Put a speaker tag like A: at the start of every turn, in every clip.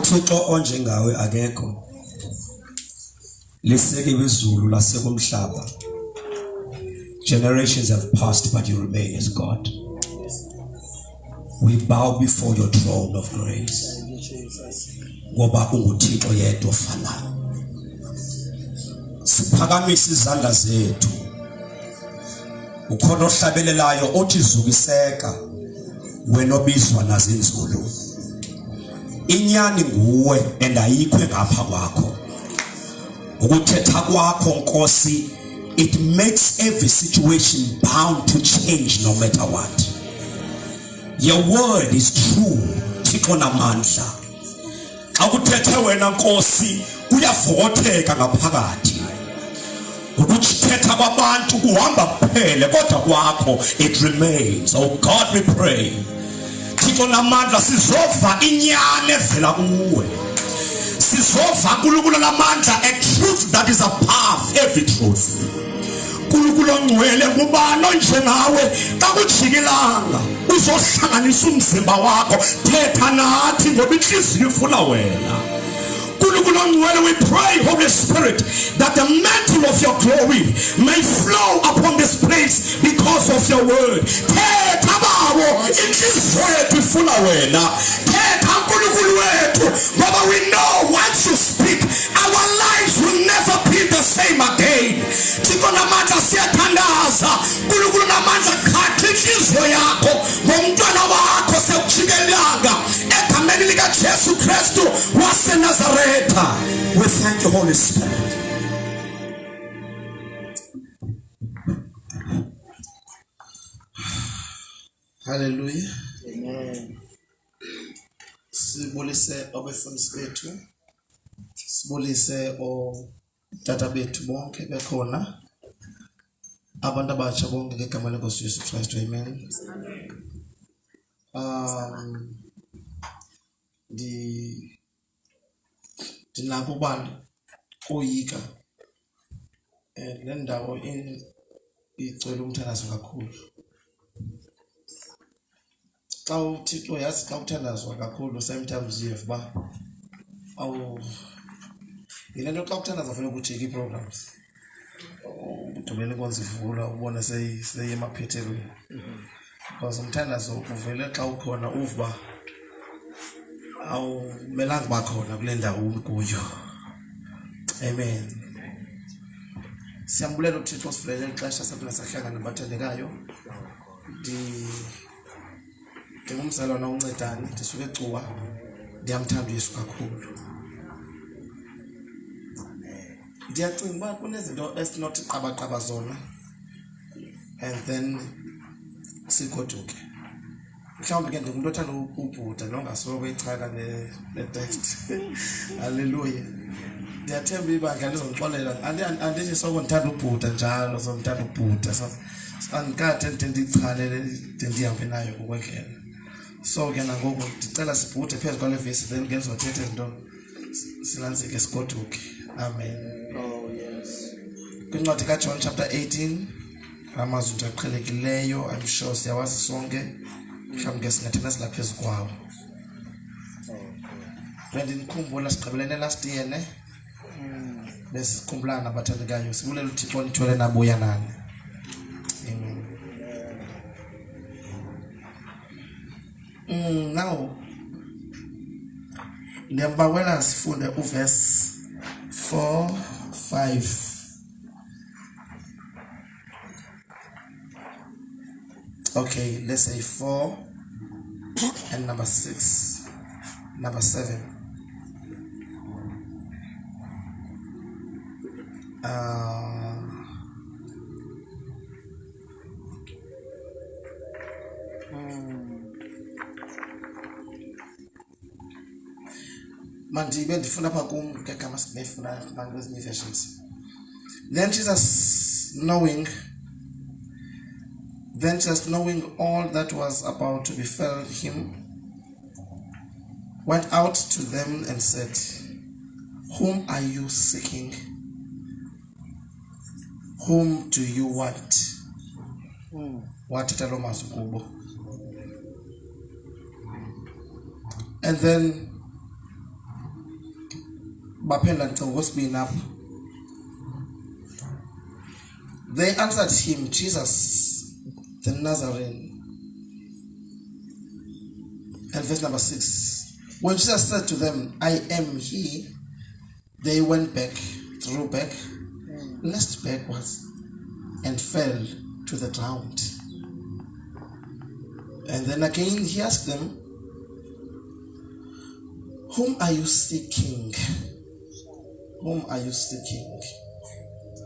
A: uThixo onjengawe akekho. Liseke izulu lasekumhlaba. Generations have passed, but you remain as God. We bow before your throne of grace. Ngoba unguThixo yedwa ofanayo. Siphakamisa izandla zethu. Ukhona ohlabelelayo othi zukiseka wena obizwa nazinzulu. Inyani nguwe endayikho ngapha kwakho. Ukuthetha kwakho Nkosi, it makes every situation bound to change no matter what. Your word is true. Thixo namandla. Akuthethe wena Nkosi uyavokotheka ngaphakathi. Ukuthetha kwabantu kuhamba kuphele kodwa kwakho it remains. Oh God, we pray. Thixo namandla sizova inyane evela kuwe. Sizova nkulunkulu namandla a truth that is above every truth. Nkulunkulu ongcwele ngubani onjengawe xa kujikilanga uzohlanganisa umzimba wakho. Thetha nathi ngoba inhliziyo ifuna wena. We pray, Holy Spirit, that the mantle of your glory may flow upon this place because of your word. But we know once you speak, our lives will never be the same again. We thank you, Holy Spirit. Hallelujah. Amen. Sibulise obefundisi bethu. Sibulise otata bethu bonke bekhona. Abantu abatsha bonke ngegama leNkosi Yesu Kristu. Amen. Ndinabo bantu oyika le ndawo igcwele umthandazo kakhulu. Xa uThixo yazi xa uthandazwa kakhulu sometimes you have ba yile nto xa uthandaza fanele ukujika ii-programs. Udumele inkonzo ivula ubone seyemaphethelweni. Because umthandazo uvele xa ukhona uvuba awumelanga uba khona kule ndawo kuyo. Amen. Siyambulela uThixo osivulele ixesha saphila sahlangana nabathandekayo. Ndingumzalwana uNcedani, ndisuke eCuwa. Ndiyamthanda uYesu kakhulu. Ndiyacinga uba kunezinto esinothi qabaqaba zona and then sigoduke. Mhlawumbi ke ndingumuntu othanda ubhuda nongasoloko echaka ne-text. Hallelujah. Ndiyathemba ibandla lizongixolela andithi soko ndithanda ubhuda njalo ndithanda ubhuda. So andikade ndichane ndihambe nayo ngokwendlela. So ke nangoku ndicela sibhude phezu kwale vesi then ngenzothetha izinto sinantsike sigoduke. Amen. Oh yes. Kwincwadi kaJohn chapter 18 amazwi nje aqhelekileyo, I'm sure siyawazi sonke. Mhlawumbe singathina silapha phezu kwawo. Ndikhumbula sigqibelene last year ne besikhumbulana nabathandekayo. Sibulela uThixo nithole nabuya nani. Amen. Now ndiyabawela sifunde uverse 4, 5. Okay, let's say 4 and number 6, number 7. Mandibe ndifuna pha kum ngegama sifuna kwezinye versions. Then Jesus knowing all that was about to befall him, went out to them and said, "Whom are you seeking? Whom do you want?" Wathetha lo mazwi kubo. And then
B: They answered him, Jesus the Nazarene. And verse number 6. When Jesus said to them, I am he, they went back, drew back, lest backwards, and fell to the ground. And then again he asked them, whom are you seeking? Whom are you seeking?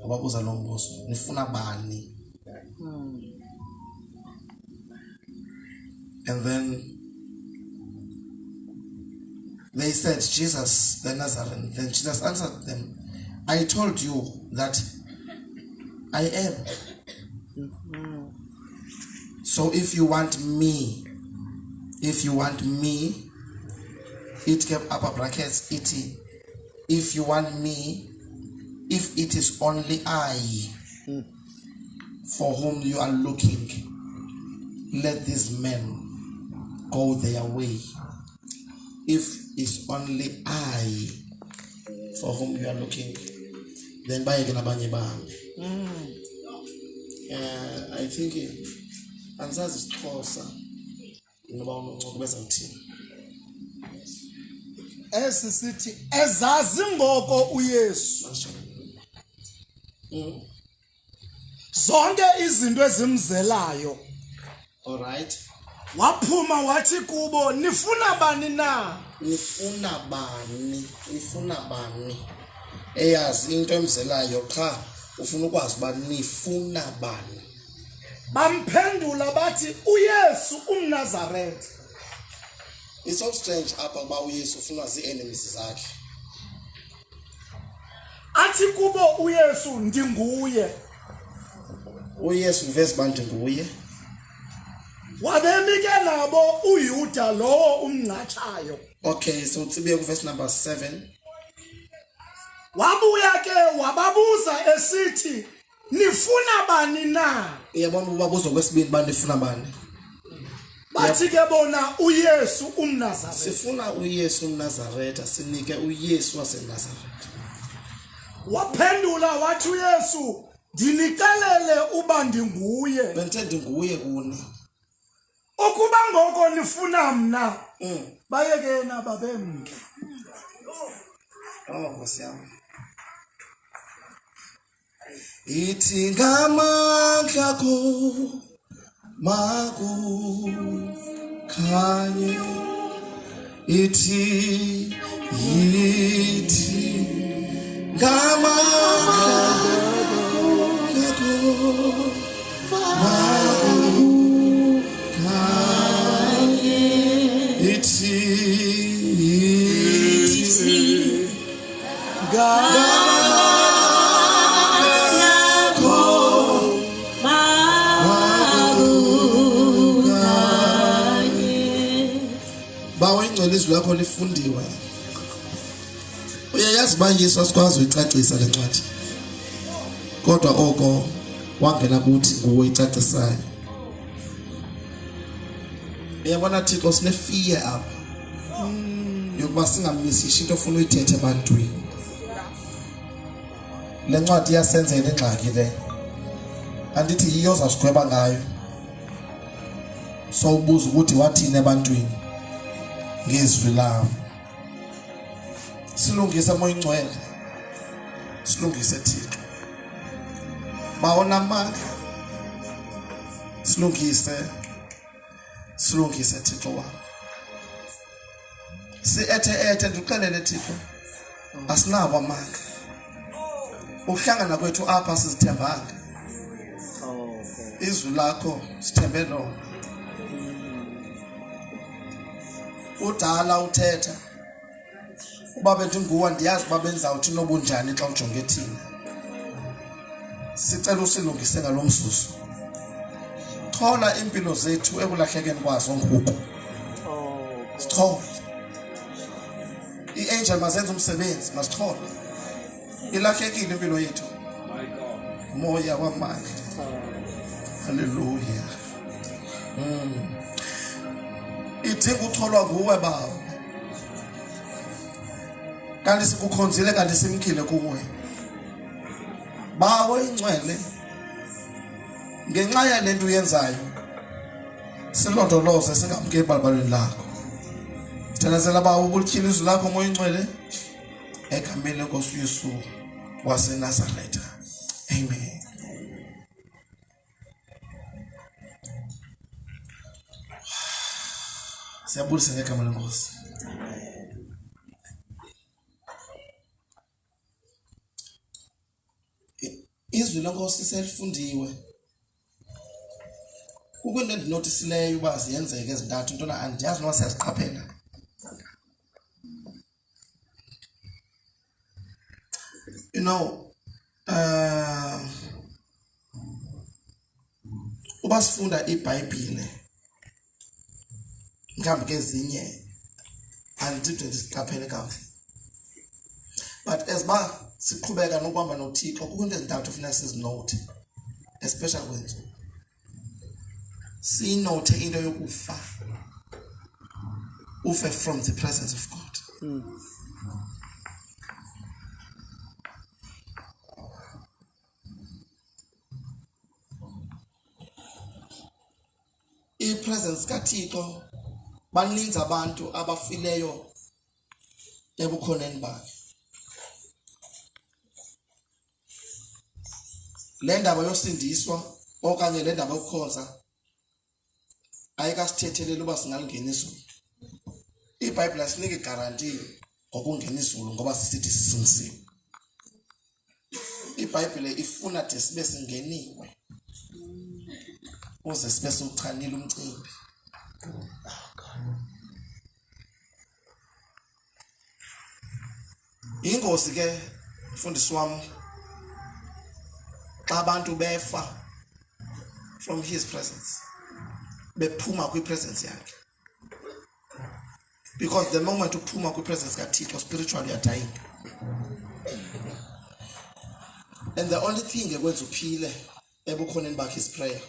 B: Nifuna Bani. And then they said, Jesus the Nazarene. Then Jesus answered them, I told you that I am. So if you want me, it kept upper brackets, if you want me, if it is only I for whom you are looking, let these men go their way. If it's only I for whom you are looking, then buy again abanye bam. I think answers is closer.
C: Esisithi ezazi ngoko uYesu zonke izinto ezimzelayo.
B: All right.
C: Waphuma wathi kubo, nifuna bani na?
B: Nifuna bani. Eyazi into emzelayo cha ufuna ukwazi uba nifuna bani.
C: Bamphendula bathi uYesu umNazaretha.
B: It's so strange apha kuba uYesu ufuna zii-enemies zakhe.
C: Athi kubo uYesu ndinguye.
B: uYesu uveza uba ndinguye.
C: Wabemike nabo uYuda lo umnqatshayo.
B: Okay, so sibe ku verse number 7.
C: Wabuya ke wababuza esithi, nifuna bani na?
B: Uyabona ubabuzo kwesibini ba nifuna bani?
C: Bathi ke bona uYesu umNazaretha.
B: Sifuna uYesu umNazaretha, sinike uYesu waseNazaretha.
C: Waphendula wathi uYesu, ndinikalele uba ndinguye.
B: Benthe ndinguye kuni.
C: Ukuba ngoko nifuna mna, bayeke na babemke.
B: Ngosiyami. Ithi ngamandla akho makukhanye, ithi ngamandla akho makukhanye, ithi bawo ingcwelizwi lakho lifundiwe. Uyayazi ba Yesu asikwazi uyicacisa le ncwadi, kodwa oko wangena kuthi nguwe icacisayo. Uyabona Thixo sinefear apha yokuba singamisishi into ofuna uyithethe ebantwini. Le ncwadi iyasenzela ingxaki le, andithi yiyo zasigweba ngayo. So ubuza ukuthi wathini ebantwini ngezwi lawo. Silungise moya ingcwele, silungise Thixo. Bawona amandla, silungise Thixo wami. Si-ethe ndikuxelele Thixo, asinawo amandla. Uhlangana kwethu apha sizithembanga. Izwi lakho sithembe lona. Udala uthetha. Uba bendinguwe ndiyazi uba benzawuthi nobunjani xa ujonge thina. Sicela usilungise ngalomzuzu. Thola impilo zethu ekulahlekeni kwazo ngoku. Sithole. I-angel mazenze umsebenzi, masithole. Ilahlekile impilo yethu. Moya wamandla. Hallelujah. Idinga utholwa nguwe Baba. kanti sikukhonzile kanti simkhile kuwe bawe ingcwele ngenxa yalento uyenzayo silondoloze singamke ebhalbalweni lakho sithanazela bawo ubulityhila izwi lakho moya ingcwele egameni lenkosi uYesu waseNazaretha amen. Siyabulisa ngegama lenkosi. Izwi lenkosi selifundiwe. Ukwento endinothisileyo uba ziyenzeke ezintathu ntona andiyazi noba siyaziqaphela. You know, uba sifunda iBhayibhile mhlawumbi ke ezinye andidwe ndiziqaphele kakuhle, but as ba siqhubeka nokuhamba noThixo kukho into ezintathu kufuneka sizinote, especially kwenzu sinote into yokufa, ufe from the presence of God. I-presence kaThixo baninzi abantu abafileyo ebukhoneni bakhe. Le ndaba yosindiswa okanye le ndaba yokukhonza ayikasithetheleli uba singalingena izulu. iBhayibhile asinika igaranti ngokungena izulu ngoba sisithi sisingisiwe. iBhayibhile ifuna de sibe singeniwe uze sibe siwuchanile umcimbi. Ingozi ke mfundisi wami xa abantu befa from his presence bephuma kwi-presence yakhe, because the moment uphuma kwi-presence kaThixo spiritually you are dying, and the only thing ekwenza uphile ebukhoneni bakhe is prayer.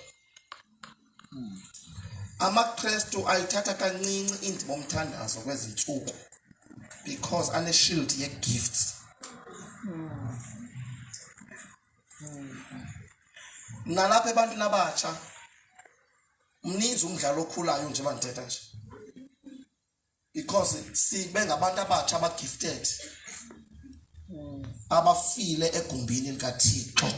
B: AmaKristu ayithatha kancinci indima omthandazo kwezintsuku because ane-shield ye-gifts. Nalapha ebantwini abatsha mninzi umdlalo okhulayo nje bandithetha nje, because sibe ngabantu abatsha aba-gifted abafile egumbini likaThixo.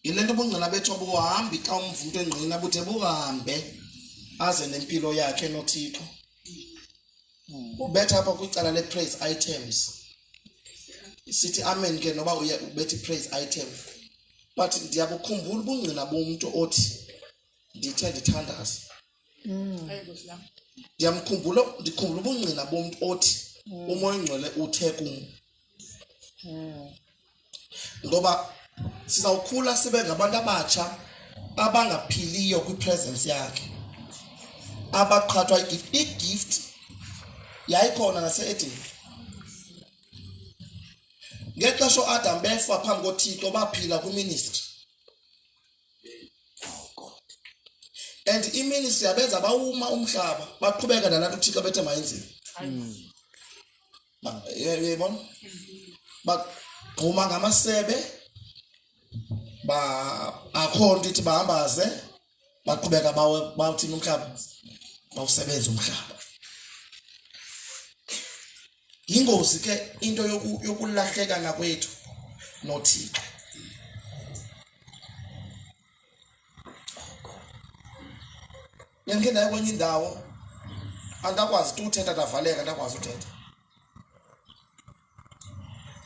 B: Yile nto ubungqina bethu buhambi xa umvumntu engqina buthe buhambe aze nempilo yakhe noThixo. Ubetha apha kwicala le-praise items sithi amen ke noba uye ubethe praise item, but ndiyabukhumbula ubungqina bomntu othi ndithe ndithandaza. Ndikhumbula ubungqina bomntu othi umoya ingcwele uthe kum. Ngoba sizawukhula sibe ngabantu abatsha abangaphiliyo kwi-presence yakhe, abaqhathwa igift. Igift yayikhona nase-Edeni. Ngexesha uAdam befa phambi koThixo baphila kwi-ministry, and i-ministry yabenza bawuma umhlaba baqhubeka nalapho uThixo bethe mayenziwe. Yebona baqhuma ngamasebe akho nto ithi bahambaze baqhubeka bawuthini umhlaba bawusebenza umhlaba. Yingozi ke into yokulahleka nakwethu noThixo. Ngeke ndaye kwenye indawo andakwazi uthetha ndavaleka, ndakwazi uthetha.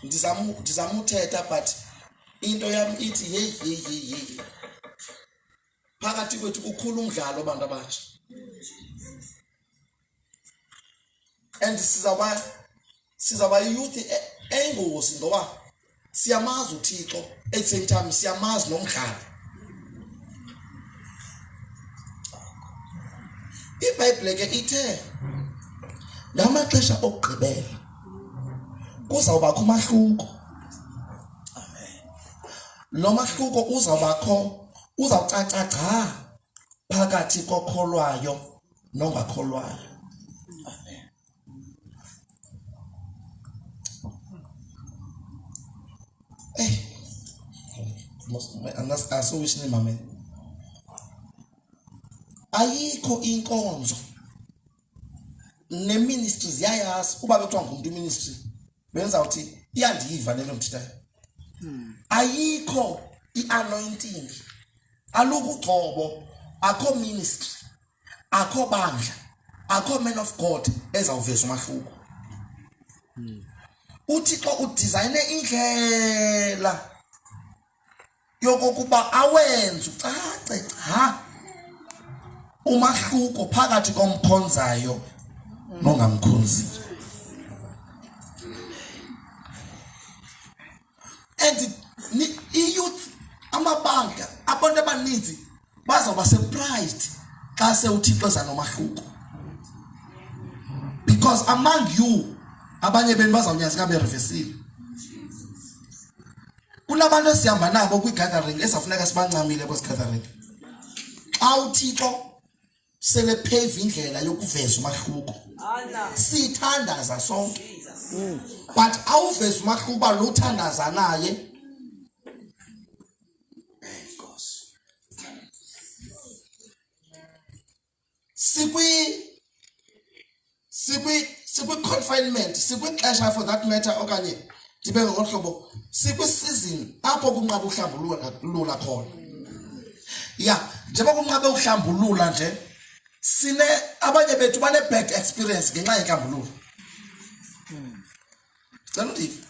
B: Ndizama uthetha but into yami ithi hey. Phakathi kwethu kukhulu umdlalo abantu abatsha, and sizaba youth engozi ngoba siyamazi uThixo at the same time siyamazi nomdlalo. iBhayibhile ke ithe ngamaxesha okugqibela kuzawubakho umahluko. Amen. Lo mahluko uzawucaca phakathi kokholwayo nongakholwayo. I so wish name amen. Ayikho inkonzo ne ministry ziyayazi kuba bethiwa ngumuntu ministry benza uthi iyandiva nelo mthithayo. Ayikho i-anointing, alukho ugcobo, akho ministry, akho bandla, akho man of God ezawuveza umahluko. Uthixo udesigne indlela yokokuba awenze ucace cha umahluko phakathi komkhonzayo nongamkhonziyo. And youth amabandla abantu abaninzi bazoba surprised xa sewuthixo eza nomahluko, because among you abanye benu bazawunyaza kabe reversile. Kunabantu esihamba nabo kwi-gathering esafuneka sibancamile kwesi-gathering. Xa uthixo sele pave indlela yokuveza umahluko sithandaza sonke, but awuveza umahluko lo uthandaza naye sikwi confinement, sikwi xesha for that matter okanye ndibe ngohlobo sikwi season apho kunqaba uhlambulula khona. Yeah, njengoba kunqaba uhlambulula nje sine abanye bethu bane bad experience ngenxa yenhlambululo. Sandithi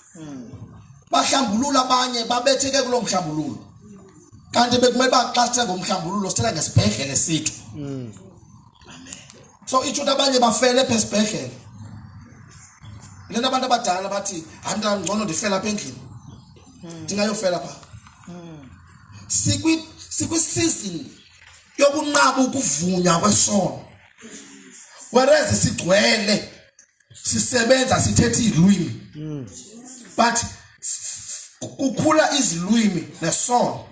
B: bahlambulula abanye babetheke kulo mhlambululo, kanti bekumele baxaxe ngomhlambululo sithela ngesibhedlele sithu. So ithi abanye bafele phesibhedlele. Lena abantu abadala bathi hamba ngcono ndifela apha endlini ndingayofela pha. Sikwi season yokunqaba ukuvunywa kwesono, whereas sigcwele sisebenza sithethe izilwimi, but kukhula izilwimi nesono.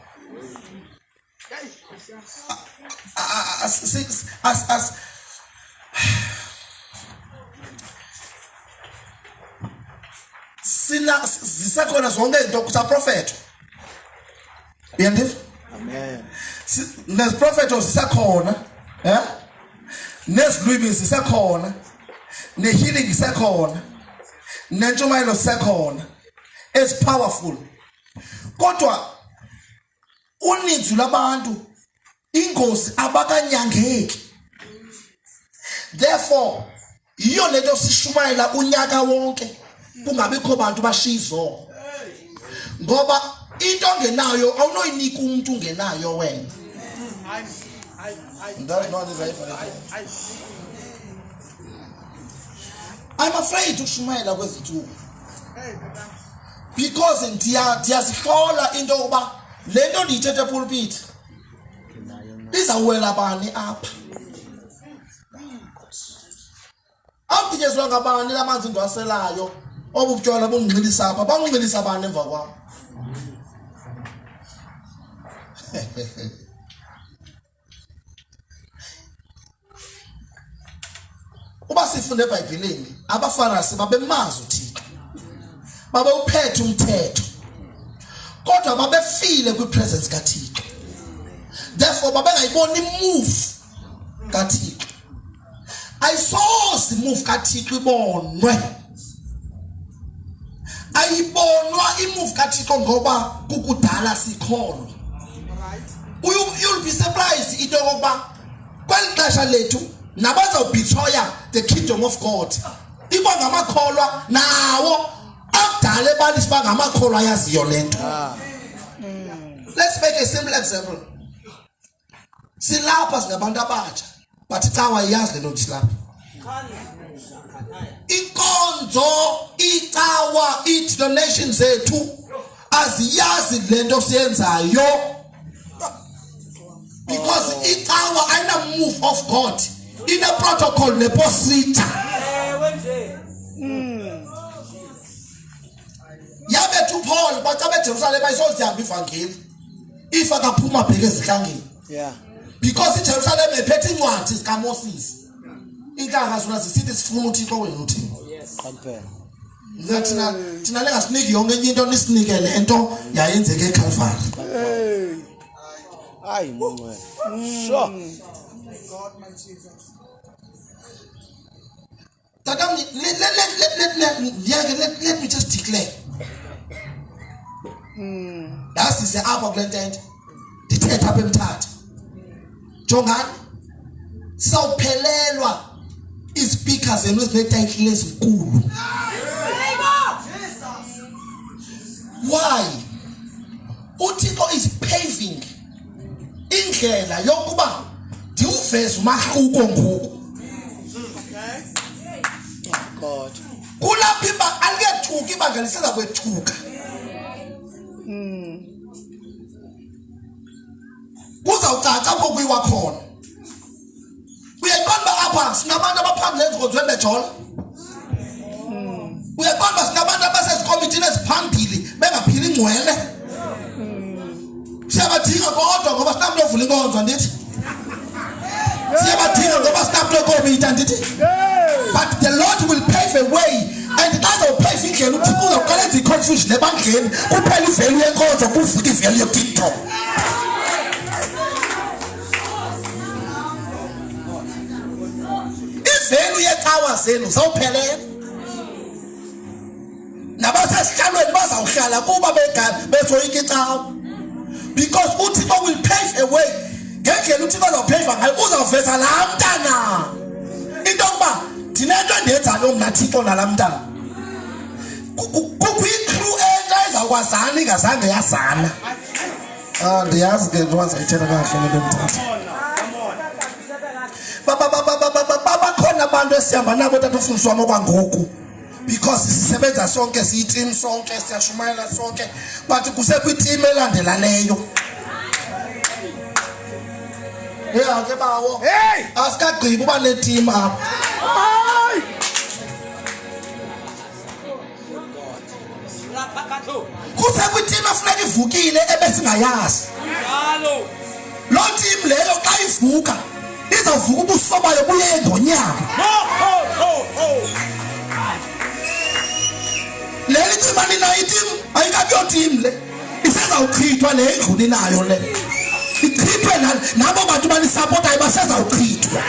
B: Sina zisekhona zonke izinto kusa prophet. Uyandiva? Amen. Neziprofeto zisekhona, nezilwimi zisekhona, nehealing zisekhona, nentshumayelo zisekhona, is powerful. Kodwa uninzi lwabantu ingozi abakanyangeki. Therefore yiyo lento sishumayela unyaka wonke kungabikho bantu bashizo, ngoba into ongenayo awunoyinika umuntu ungenayo wena. I'm afraid ukushumayela kwezithuko, because ndiyazihlola into yokuba le nto ndiyithethe epulpit izawuwela bani apha. Awudityezelwa ngabani lamanzi ndiwaselayo obutywala bungxilisa apha, bangxilisa bani emva kwabo? Uba sifunde eBhayibhelini abafarisi babemazi uThixo, babewuphethe umthetho, kodwa babefile kwipresence kaThixo. Therefore babengayiboni move kaThixo. Ayisoze move kaThixo ibonwe. Ayibonwa imove kaThixo ngoba kukudala sikholwa. You'll be surprised into yokuba kweli xesha lethu nabazawubhitroya the kingdom of God iba ngamakholwa nawo akudala ebalisa bangamakholwa yaziyo lento. Let's make a simple example. Silapha singabantu abatsha but cawa iyazi lento silapha. Inkonzo icawa i-donation zethu aziyazi lento siyenzayo, because icawa ayina move of God, ina protocol neposita. Yabethu Paul bathi abeJerusalem ayisozihamba ivangeli ifa kaphuma bheke ezihlangeni. Yeah. because iJerusalem ephethe incwadi zikaMoses. Inkanga zona zisithi sifuna uThixo wena uthini.
D: Yes. Compare.
B: Thina lengasiniki yonke into nisinike lento yayenzeke eCalvary.
D: Hayi mncwe. Sure.
C: God my Jesus.
B: Let me just declare. That is the upper content. The third up MTHATHA. Jongan. Sawuphelelwa ispeakers ezinetitle ezinkulu. Why? uThixo is paving indlela yokuba ndiwuveze umahluko ngoku.
D: God.
B: Kulapha iba aliyethuka ibanga liseza kwethuka. Kuzawucaca apho kuyiwa khona. Uyaqonda apha sinabantu abaphambili ezikonzweni bejola. Uyaqonda sinabantu abasezikomitini eziphambili bengaphili ingcwele. Siyabadinga kodwa ngoba sinamntu ovula inkonzo ndithi. Siyabadinga ngoba sinamntu ekomiti ndithi. But the Lord will pave a way, and as I pave indlela uThixo uzawuqala enze confusion ebandleni kuphela ivelu yenkonzo kuvuka ivelu yeTikTok. Ivelu yecawa zenu zawuphelela. Nabasesihlalweni bazawuhlala kuba bezoyika icawa. Because uThixo will pave a way. Ngendlela uThixo uzawupave ngayo uzawuveza laa mntana. Into yokuba ndinento endenzayo mna Thixo nalaa mntana. Kukho i-crew entsha ezawukwazana ingazange yazana. Ndiyazi ke njengoba ndizayithetha kahle le nto MTHATHA. Bakhona abantu esihamba nabo tata ufundiswa wami okwangoku. Because sisebenza sonke siyi-team sonke siyashumayela sonke. But kusekho i-team elandelanayo. Yeah, ke bawo.
C: Hey!
B: Asikagqibi uba ne-team apha. Kusekho i-team efuneka ivukile ebesingayazi. Loo team leyo xa ivuka izawuvuka ubuso bayo buye engonyama. Leli cima ninayo i-team ayikakuyo team le. Isezawuchithwa le endluni nayo le. Ichithwe nabo bantu banisapota basezawuchithwa.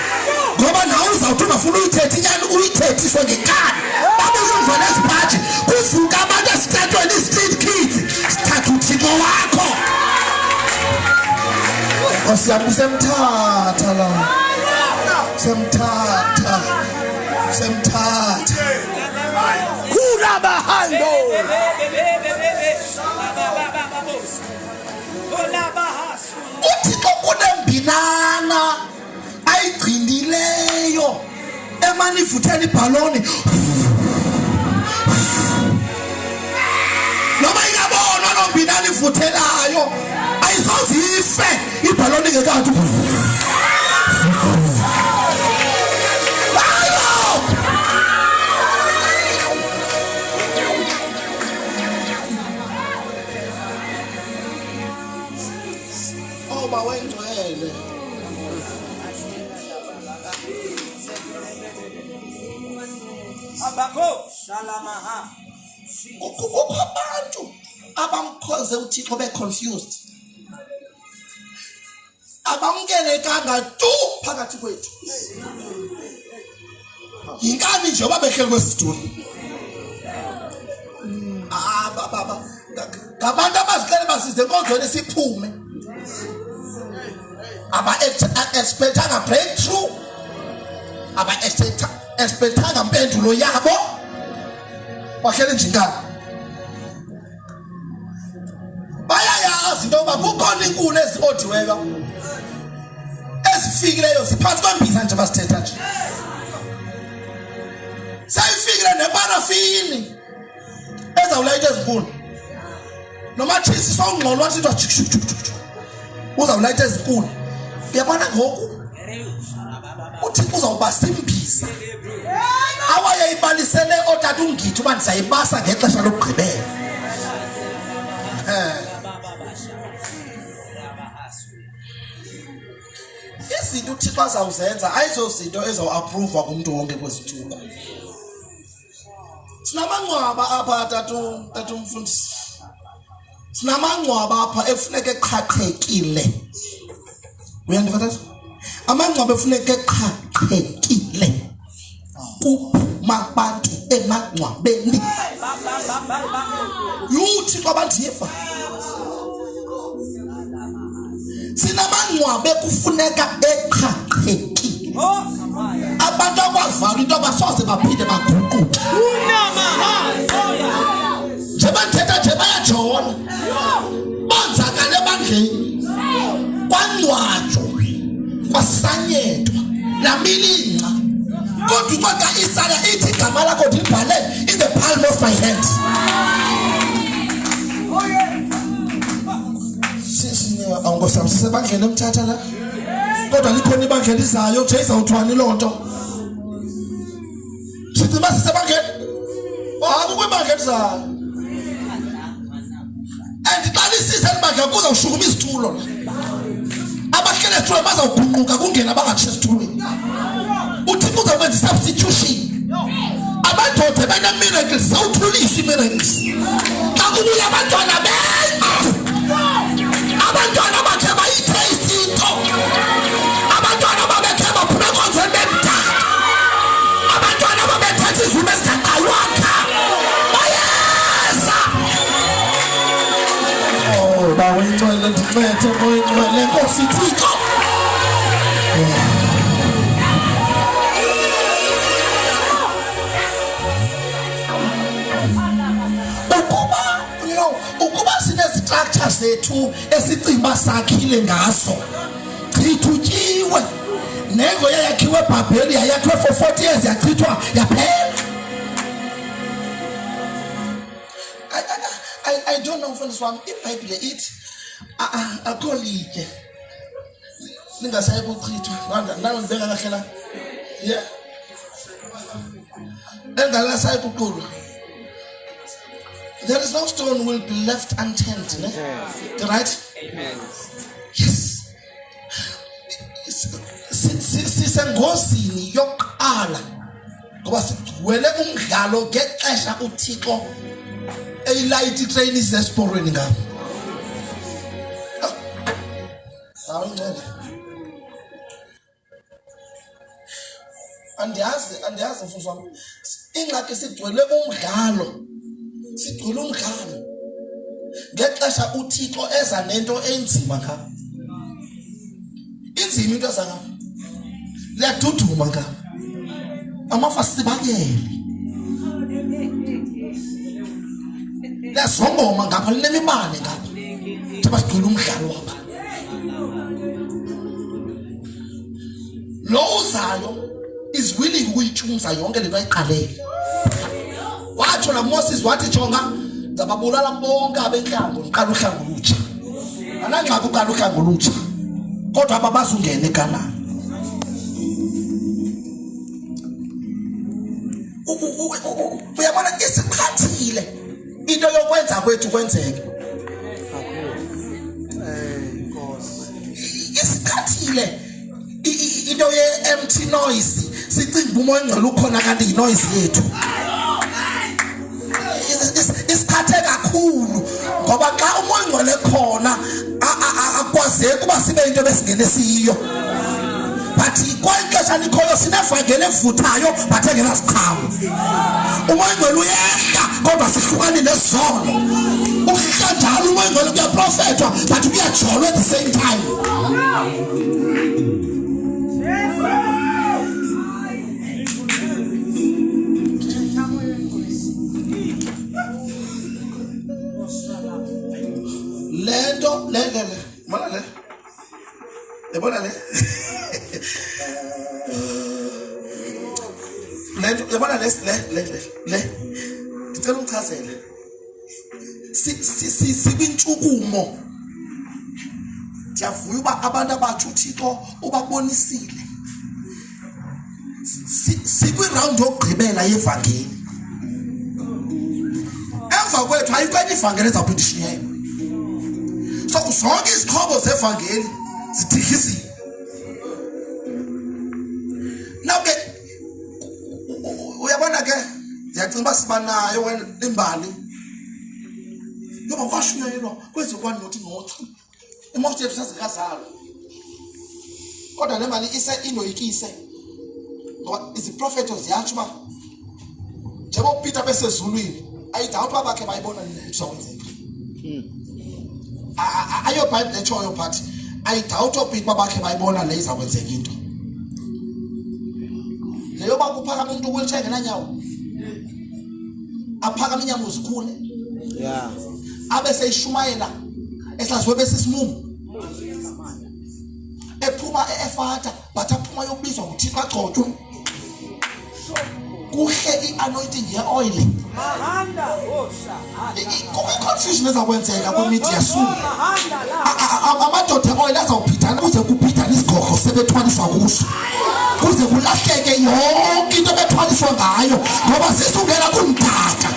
B: Ngoba nawe uzawuthi ungafuna uyithethe inyani uyithethiswe ngekani. Babuzumva nesiphathi kuvuka abantu esithathweni i-street kids sithatha uThixo wakho. Semthatha la. Semthatha.
D: Kula bahando.
B: uThixo kunembinana ayigcinileyo emani ivuthela ibhaloni. Noma ingabonwa lo mbinana ivuthelayo ayizozife ibhaloni ngekathi. Wengcwele
E: abakho shalamaha
B: kukho abantu abamkhoze uThixo be-confused abamkelekanga tu phakathi kwethu. Yinkani nje oba behleli kwesituli. Ngabantu abazixele basize enkonzweni siphume. Aba-expectanga breakthrough. Aba-expectanga mpendulo yabo. Bahleli njingani. Bayayazi into yoba kukhona inkuni ezibodiweyo ezifikileyo ziphansi kwembiza nje basithetha nje. Sayifikile neparafini ezawulayita ezinkulu. Noma tshisi songqolwa sithiwa jikijikijikijik. Uzawulayita ezinkulu. Uyabona ngoku uThixo uzawubasimbiza. Awayeyibalisele otata ungithi uba ndizayibasa ngexesha lokugqibela. izinto uThixo azawuzenza ayizozinto ezawu-approve kumuntu wonke kwezithuko. Sinamangcwaba apha tatu mfundisi. Sinamangcwaba apha efuneka eqhaqhekile. Uyandiva tata? Amangcwaba efuneka eqhaqhekile. Kuphuma abantu emangcwabeni. Yuthi kwabantu yefa. Sinamangcwaba ekufuneka eqhaqhekile. Abantu abavala into abasoze baphinde baguquke. Njengoba nje bayajona. Bonzakale ebandleni. Kwangcwatshwa. Kwasanyedwa. Lamilinca. Kodwa isala ithi igama lakho ndibhale in the palm of my hand. Awungosam sisebandleni emthatha la. Kodwa likhona ibandleni izayo nje izawuthwani lonto. Sithi masisebandleni. Akukwibandleni izayo. And xa lisisa libandla kuzawushukuma izitulo la. Abahlele esitulweni bazawugunquka kungena bangatsho esitulweni. Uthixo uzakwenza substitution. Amadoda bena-miracles zawuthulisa i-miracles. Xa kubuya abantwana abantwana bakhe bayitaste into. Abantwana babekhe baphuma ekonzweni bemdaka. Abantwana babethatha izivume ezingaqalwanga. Bayeza. Oh, bawuyingcwele ndicethe bawuyingcwele Nkosi Thixo. Ukuba sinestructure zethu esicimba sakhile ngaso chithutyiwe nengo yayakhiwe eBhabheli yayakhiwe for 40 years yachithwa yaphela. I don't know mfundisi wami iBhayibhile ithi akolike ningasayi kuchithwa nalo ndibeka kahle la yeah engalasayi kuqulwa. There is no stone will be left unturned, right? Amen. Yes. Sisengozini yokuqala ngoba siwele umdlalo ngexesha uThixo eyilayithi train isesporweni ngapha. Awungcwele. Andiyazi mfundisi wami. Ingxaki sigcwele umdlalo. Sigcwele umdlalo. Ngexesha uThixo eza nento enzima ngapha. Inzima into ezanga. Liyaduduma ngapha. Amafasi bakele. Liyazongoma ngapha linemimane ngapha. Thiba sigcwele umdlalo wapha. Lo uzayo is willing ukuyitshunza yonke lento ayiqalele. Watsho la Moses wathi jonga zababulala bonke abentlango ngiqala uhlango olutsha. Anangxaki uqala uhlango olutsha. Kodwa ababazungena eKhanani. Uyabona isiqhathile into yokwenza kwethu kwenzeke. Isiqhathile into ye empty noise sicinga umoya engcwele ukhona kanti inoise yethu. Isikhathe kakhulu ngoba xa umoya engcwele khona akwazeki kuba sibe into besingene siyo. But kwixesha likhoyo sinevangeli evuthayo but engenasiqhamu. Umoya engcwele uyehla kodwa sihlukane nezono. Uhla njalo umoya engcwele kuyaprofethwa but kuyajolwa at the same time. Lento mana le ebona le lento ebona le ngicela ungichazele sikwintshukumo ndiyavuya uba abantu abatsho uThixo ubabonisile sikwi-round yokugqibela yevangeli emva kwethu ayikho enye ivangeli ezawuphinda ishiyeke. So zonke izixhobo zevangeli zidikisiwe. uyabona ke ndiyacinga sibanayo wena imbali yoba kwashunywa yilo kwezi kwani nothi nothi imoto yethu sazikazalo kodwa le mali ise inoyikise ngoba iziprofeto ziyatsho ba njengoba uPeter besezulwini ayidawuthi babakhe bayibona le sokwenzeka ayo Bible echoyo but ayidawuthi uPeter babakhe bayibona le izakwenzeka into leyo bakuphakama umuntu wheelchair ngenanyawo aphakama inyawo zikhule
D: Yeah.
B: abe seyishumayela esaziwe besisimumu ephuma eFatha but aphuma yokubizwa nguThixo agcotshwe kuhle ianointing yeoil
E: Mahanda osha.
B: confusion ezakwenzeka kwemedia soon amadoda oil azawuphithana kuze kuphithana isigogo sebethwaliswa kuso kuze kulahleke yonke into bethwaliswa ngayo ngoba sisungela kumdaka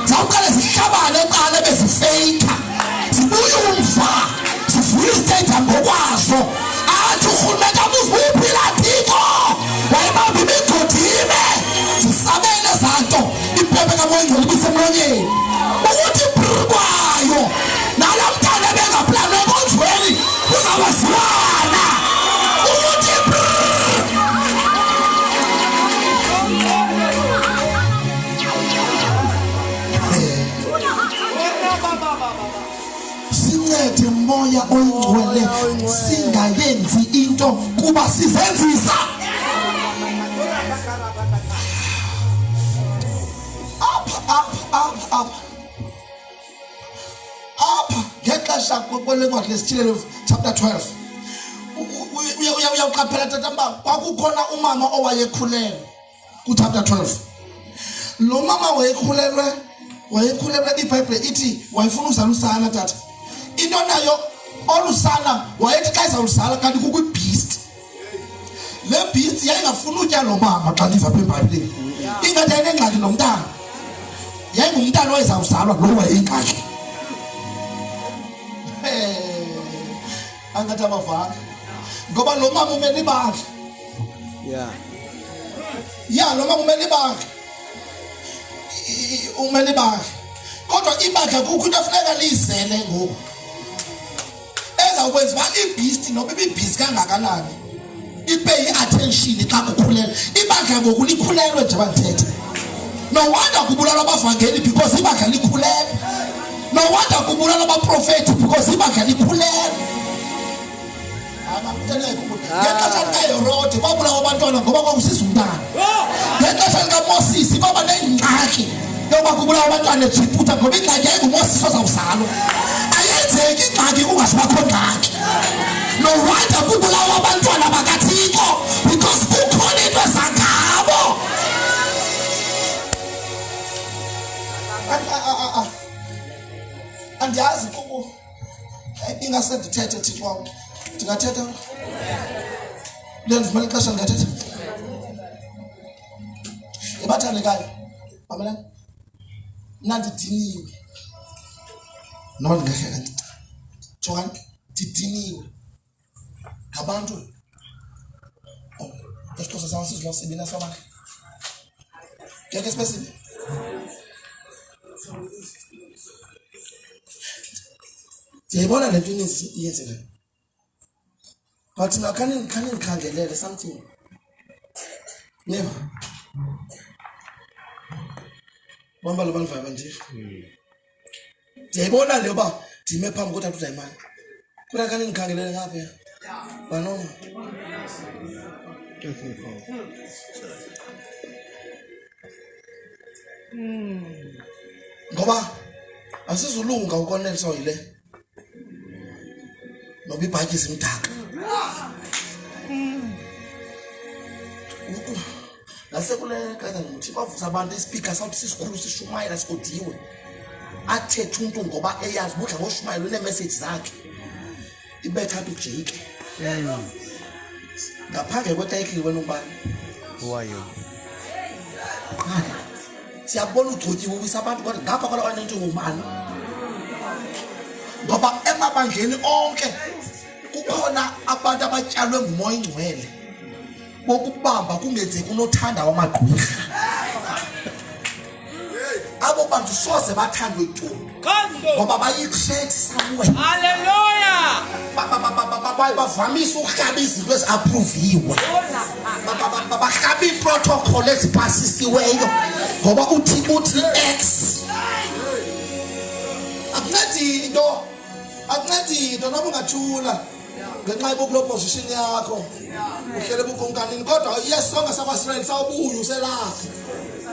B: zawuqale zihlabane eqale bezifeyika zibuye umva sivula istate ngokwazo athi urhulumente abuzibuphila Thixo wayebamba imigodime zisabele zanto ipepe kamoyingcwele bisemlonyeni ukuthi kwayo nalamntana bengaplanwe konjweni kuzawazwana ukuthi sincede moya oyingcwele singayenzi into kuba sizenzisa up ngexesha kwencwadi lesithile chapter 12 uyaqaphela tatamba kwakukhona umama owayekhulelwe ku chapter 12 lo mama wayekhulelwe iBhayibhile ithi wayefuna uzala usana tata into nayo olusana wayethi xa izawuzala kanti kukwibeast le beast yayingafuna utya lo mama xa liva eBhayibhileni ingathi ayinengxaki nomntana yayingumntana owayezawuzalwa lo wayeyingxaki angathi abavanga ngoba lo mama umele ibandla lo mama umele ibandla kodwa ibandla kukho into efuneka liyizele ngoku ezawukwenza uba ibeast noba ibibeast kangakanani ipe i-attention xa kukhulelwe ibandla ngoku likhulelwe nje bandithethe no wonder kubulala abavangeli because ibandla likhulelwe no wonder kubulala abaprofethi because ibandla likhulelwe ngexesha likaHerode kwabulawa abantwana ngoba kwakusiza umntana ngexesha likaMoses kwaba nengxaki yoba kubulawa abantwana eJipute ngoba ingxaki yayinguMoses ozawuzalwa ayenzeki ingxaki kungasibakho ngxaki no wonder kubulawa abantwana bakaThixo because kukhona into ezangabo andiyazi kuku ingase ndithethe Thixo wam ndingathetha lendivumela ixesha ndingathetha ebathandekayo mamelani nandidiniwe noma ndingahleka jongani ndidiniwe ngabantu esixhosa sam sizilwasibina samandla ngeke sibesibe ndiyayibona le nto iyenzekayo but now khani ndikhangelele something never bamba lo bantu nje ndiyayibona le yoba ndime phambi kotata uDayimani kodwa khani ndikhangelele ngapha banoma ngoba asizulunga ukoneliswa yile noba ibhatyi simdaka nasekule kaza ngokuthi bavusa abantu ispeaker sawuthi sisikhulu sishumayela sikodiwe athethe umuntu ngoba eyazi budla ngoshumayela une-message zakhe ibetha apha ijike ngaphandle kwetayikili wena ubani
D: Wayo.
B: siyabona ugcotshiwe ubisa abantu kodwa ngapha kwala wanento ngubani ngoba emabandleni onke kukhona abantu abatyalwe ngumoya ingcwele bokubamba kungenzeki unothanda wamagqwirha soze bathandwe tu
E: Kando.
B: ngoba bayicreate somewhere
E: Hallelujah.
B: bavamise ukuhlaba izinto eziapproviwe bahlaba iprotocol ezipasisiweyo ngoba uthi X akuncedi into noma ungathula ngenxa yokulo position yakho uhlele bukumkanini kodwa yesonga sama-Israel sawubuya uselapha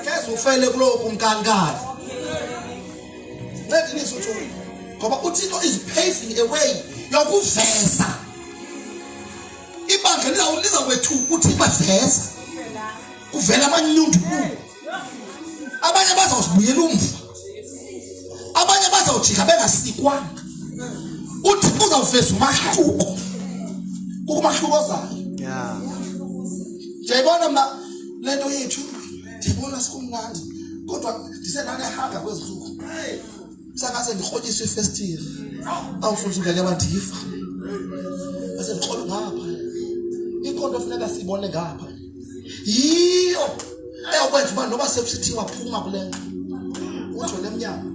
B: keze ufele kulo kumkankani ncedi nisuthu ngoba uThixo is paving a way yokuveza ibandla lizakwethu uthi baveza kuvela amanyundu abanye bazawusibuyela umva abanye bazawujika bengasikwanga uthi uzawuveza umahluko kukumahluko zayo ndiyayibona mna lento yethu ndiyibona sikumnandi kodwa ndisenani ehanga kwezinsuku sangase ndirhotyiswe ifirst year awufundisa ingane yabandifa bese ndikrole ngapha ikhonto funeka siyibone ngapha yiyo eyokwenza uba noba sekusithiwa phuma kule nto utsho nemnyama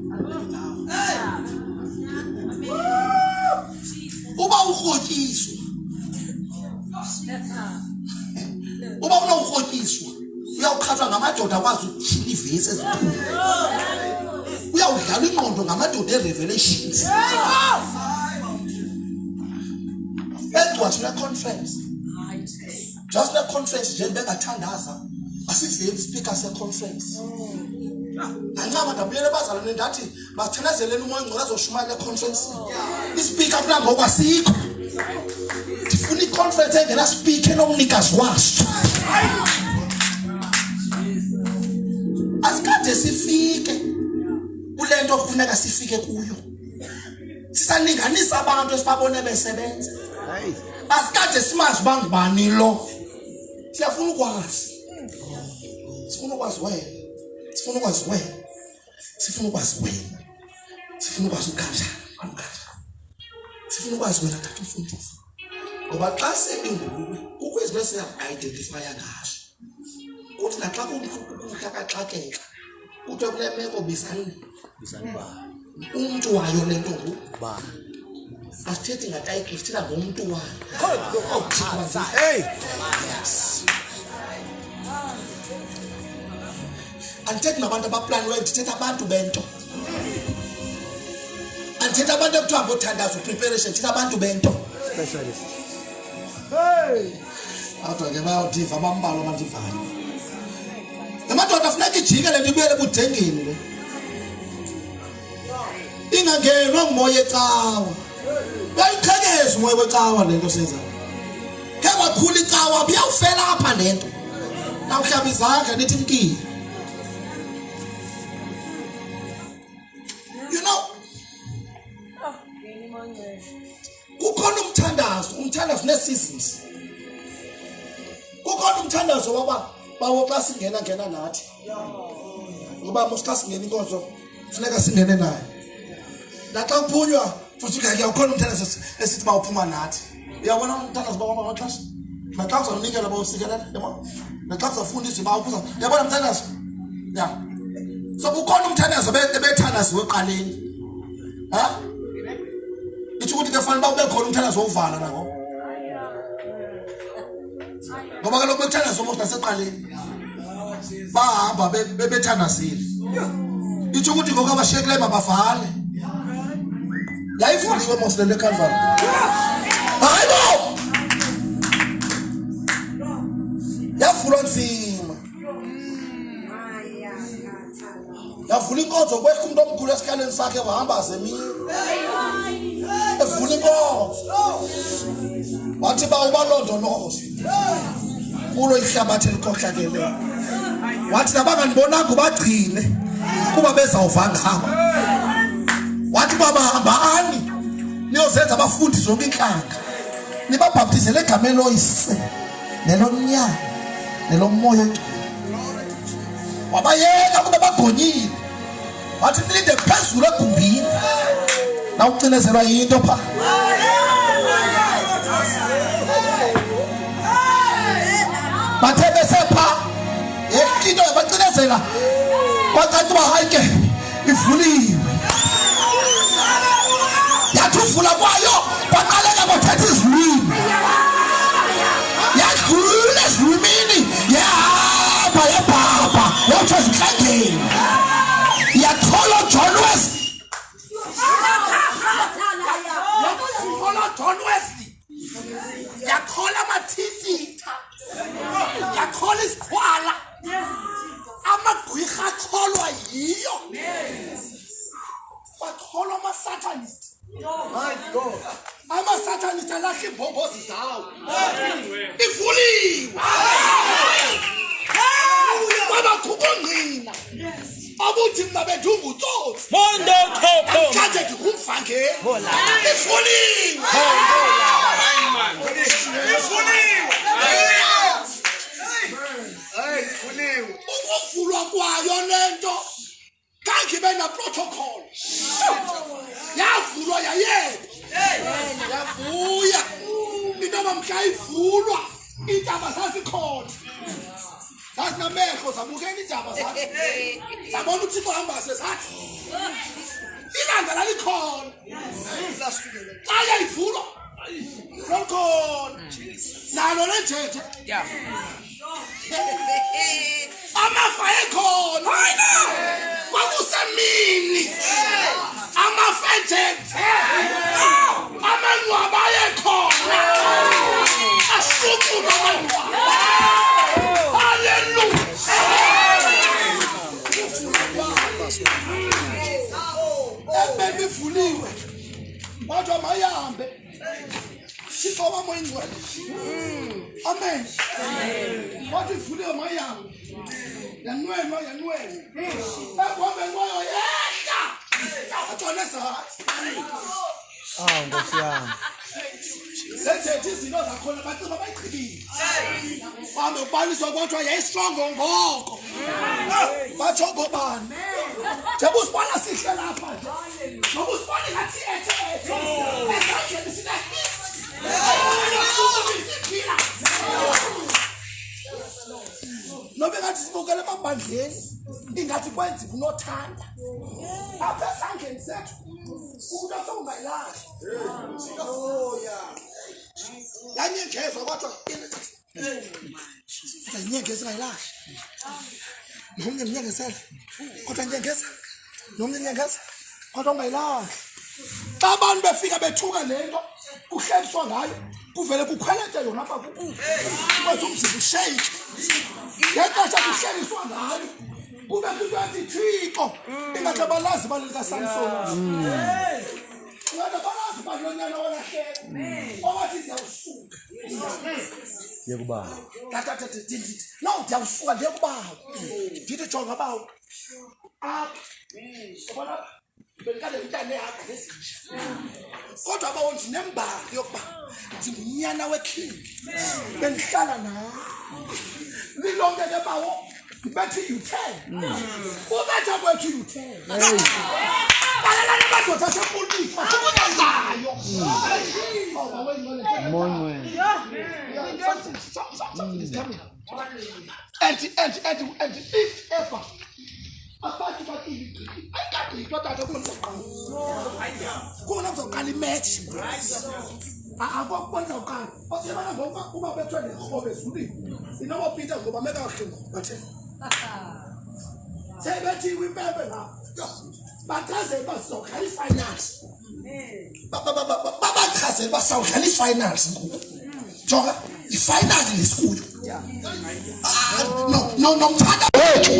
B: uba urhotyiswa uba unawurhotyiswa uyawukhathwa ngamadoda akwazi ukutyhila ivesi ezikhulu uyawudlala ingqondo ngamadoda e-revelations edwathi ne-conference just ne-conference nje bengathandaza asiveli speaker se-conference ancaba ndabuyele bazalwane ndathi bathandazeleni umoya ngcono azoshumayela e-conference ispeaker kula ngoku asikho ndifuna i-conference engena-speaker enomnikazi waso asikade sifike kule nto kufuneka sifike kuyo sisalinganisa abantu esibabone besebenza asikade simazi bangubani lo siyafuna ukwazi sifuna ukwazi wena sifuna ukwazi wena sifuna ukwazi wena sifuna ukwazi ukanjani sifuna ukwazi wena thatha umfundisi ngoba xa sebenguwe kukho izinto esiya-identifya ngazo kuthi naxa kuhlakaxakeka kuthiwa kule meko bizani umntu wayo le nto nguba asithethi ngatayikhif thina ngomntu wayo andithethi nabantu abaplaniweyo ndithetha abantu bento andithetha abantu ekuthiwa ngothandazo preparation ndithetha abantu bento kodwa ke bayawudiva bambalwa abandivane amadoda funeka ijike le nto ibuyele ebudengeni le ingangenwa ngumoya ecawa uyayiqhekeza umoya wecawa le nto senza ke kwakhula icawa buyawufela apha le nto nawuhlaba izandla nithi mkile you know kukhona umthandazo ne-seasons kukhona umthandazo waba bawo xa singena nathi ngoba mos xa singena inkonzo funeka singene naye naxa kuphunywa futhi ukhona umthandazo esithi bawuphuma nathi uyabona umthandazo bawama maxesha naxa uzawunikela bawusikelela yabona naxa uzafundiswa bawubuza yabona umthandazo ya so kukhona umthandazo bethandaziwe eqaleni itsho ukuthi ke fanele uba ube khona umthandazo wokuvala nako ngoba kaloku bethandazo mos naseqaleni bahamba bethandazile itsho ukuthi ngoku abashiyekileyo mabavale yayivuliwe mos lento eCalvary hayibo yavulwa nzima yavula inkonzo kwekho umuntu omkhulu esikhaleni sakhe wahamba zemini evula inkonzo wathi bawubalondoloze kulo ihlabathi elikhohlakeleyo wathi nabangandibonanga ubagcine kuba bezawuva ngabo wathi babahambani niyozenza abafundi zonke inhlanga nibabhaptizele egameni loyise nelomnyama nelomoya wabayeka kuba bagonyile wathi nilinde phezulu egumbini nawucinezelwa yinto pha bathe besepha into yabacinezela kwacathi uba hayi ke
A: ivuliwe. Yathi uvula kwayo baqaleka bathetha izilwimi. Yakhulula ezilwimini yahamba yebhabha yotsho ezinkangeni. Yathola John Wesley.
B: John Wesley. Yakhola amathititha. Yakhola isikhwala. Amagqwirha akholwa yiyo. Bakholwa ama-satanist. My God. Ama-satanist alahla iimbombozi zawo. Ivuliwe. Babakhubongqina. Abuthi mna bendungutsotsi. Manje ndikumvangeli. Ivuliwe. Ukuvulwa kwayo lento kangibe na protocol. Yavulwa yayepha. Yavuya. Into bamhla ivulwa. Iintaba zasikhona. Zasinamehlo zabukela iintaba zathi. Zabona uThixo hamba sesathi. Ilanga lalikhona. Xa yayivulwa. Lokhona. Nalo lenjethe. Amafa ekhona. Kwakusemini. Amafa enjethe. Amangcwaba ekhona. Ashukuma amangcwaba. Ebebivuliwe. Kodwa mayihambe. Thixo wami oyingcwele. Amen. Wathi ivuliwe mayihambe. Yanwelwa. Ekuhambeni kwayo yehla. Atshone ezathi.
D: Nkosi yami.
B: Sethethe izinto zakhona bacinga bayigqibile. Bahambe ubaliswa kodwa yayistrong ngoko. Batsho ngobani. Njengoba usibona sihle lapha nje. Njengoba usibona ngathi ethe. Ezandleni sinahit. Nobe ngathi sibukele emabandleni ingathi kwenziwa unothanda. Apha esandleni sethu ukuba sowungayilahla. Oh yeah. Yanyengezwa kodwa inyengeza ngayilahla. Nomnye mnyengesela kodwa nyengeza. Nomnye nyengeza kodwa ungayilahla. Xa abantu befika bethuka lento kuhleliswa ngayo kuvele kukhwelete yona apha kuku. Kwathi umzimba ushake. Ngexesha kuhleliswa ngayo kube kuthi Thixo ingathi abalazi baleli kaSamson. Ngathi abalazi balonyana walahleka. Owathi ndiyawusuka.
D: Yekubaba.
B: Tatatatatiti. No ndiyawusuka ndiyekubaba. Ndithi jonga bawo. Apha. Ubona benkade mntane yakho lezinja. Kodwa bawo ndinembali yokuba ndingunyana weking. Bendihlala nawe. Lilonke ke bawo bethi U10. Ubetha kwethu U10. Balala nabadoda sepolisi bakuzayo.
D: Monwe.
B: And if ever abantu bathi ayikaqitwa tata kuna mzokala imatch akokwenza ukala osebana ngoba kuba bethwe nekhobe ezulini inoba Peter ngoba meka kahle bathe sebethi wimpepe la bachaze bazokhala ifinals babachaze basawudlala ifinals jonga ifinals lesikuyo no mthanda wethu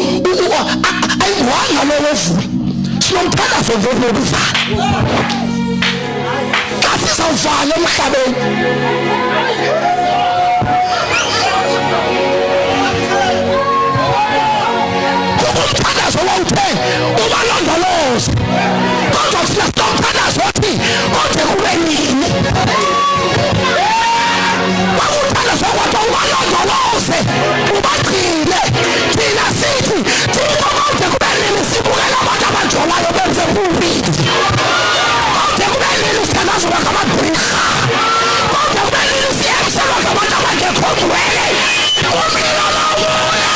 B: ayiwanga lowo sinomthanda sozobuzana kasi sawuvala emhlabeni umthandazo wawuthe ubalondoloze kodwa thina sinomthandazo othi konke kube nini bakuthandazo kodwa ubalondoloze ubagcine thina sithi thina konke kube nini sibukela abantu abajolayo benze kubi konke kube nini sithandazo bakamagqwirha konke kube nini siyemselwa ngabantu abangekho ngcwele umlilo mawuya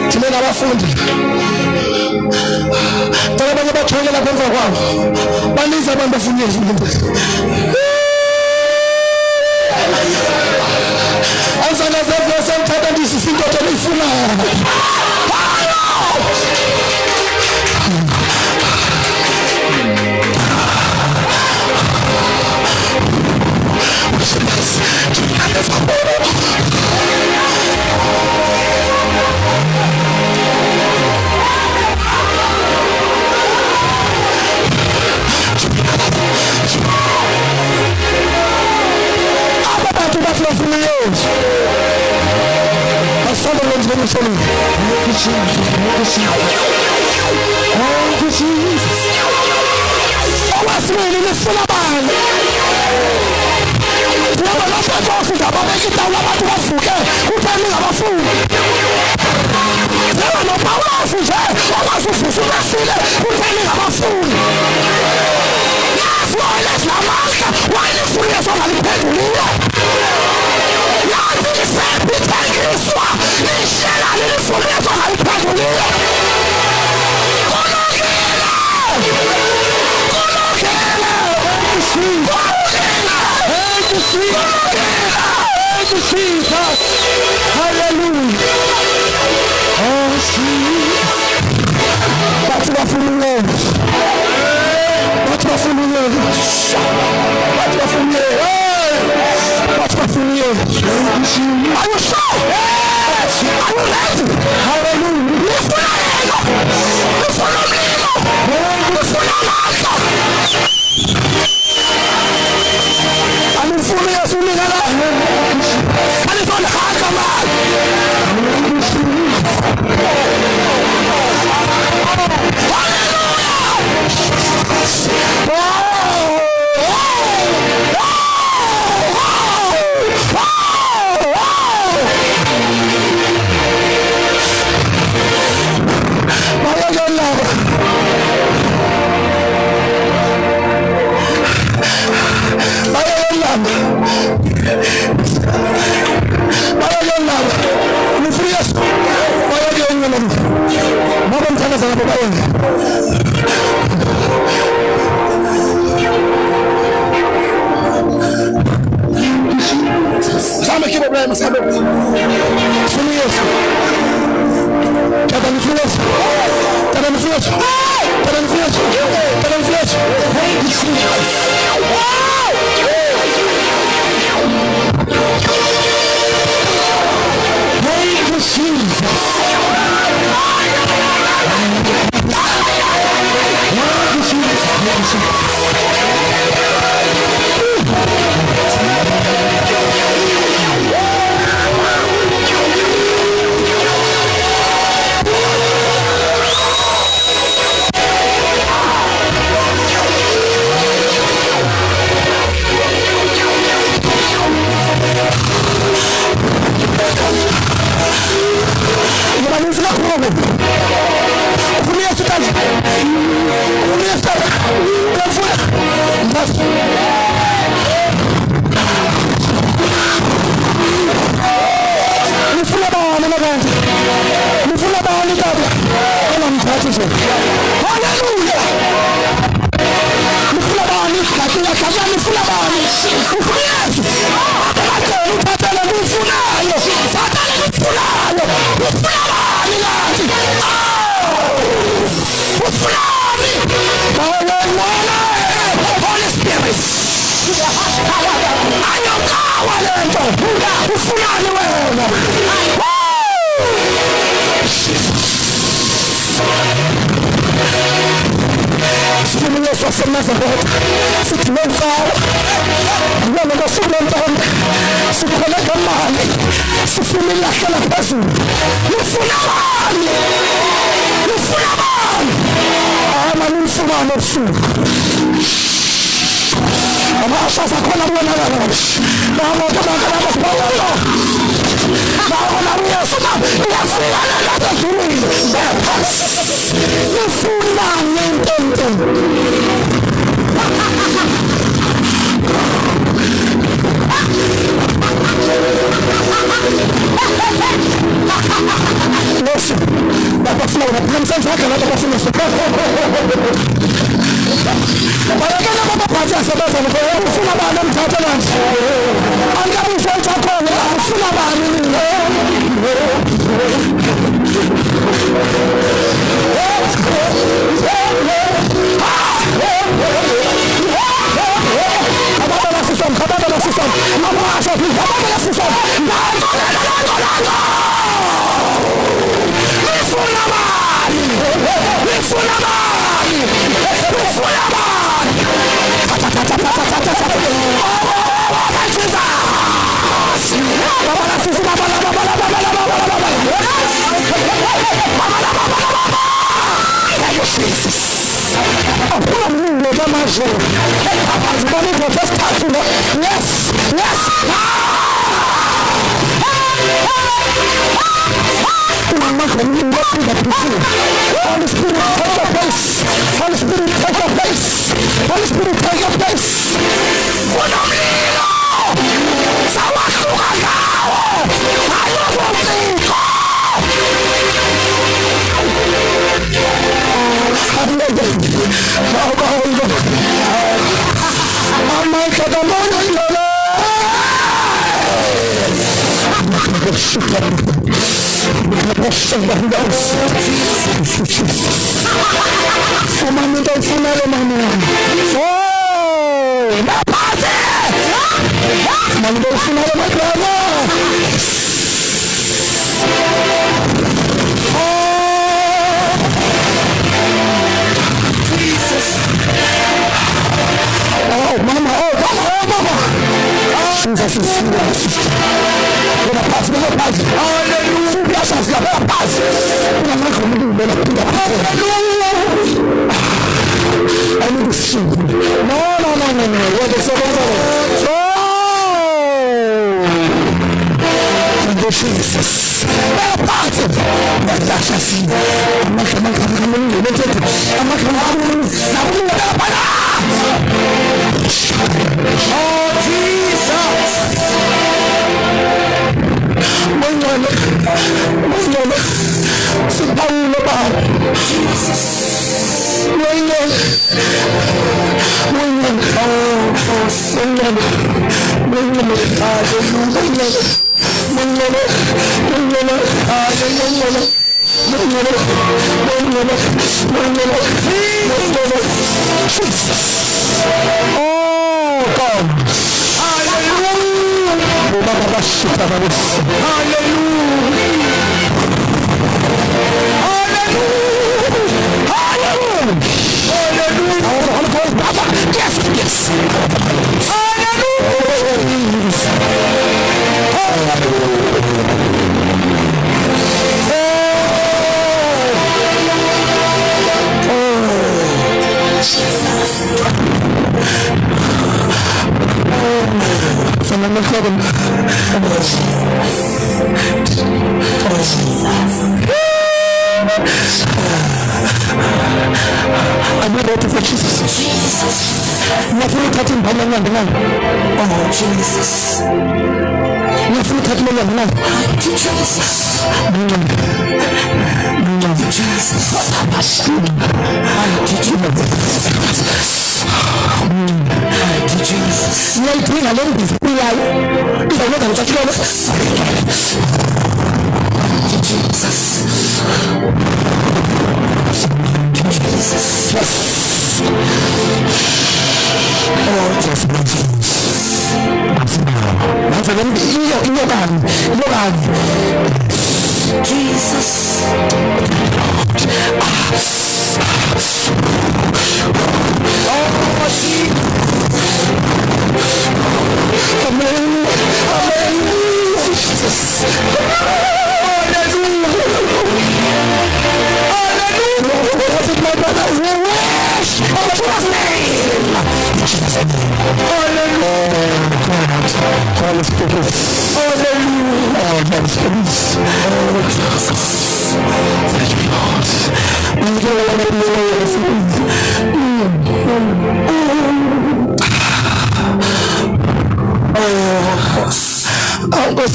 B: thina abafundi abanye bathongela kwemva kwabo baniza abantu bafuna izinto Ansana zeze senthatha ndisisinto telifuna
C: Listen, that's a flow. I'm saying I cannot have a support. But I can't have a party as a person. I'm full of them Catalans. I'm getting sent to call. I'm full of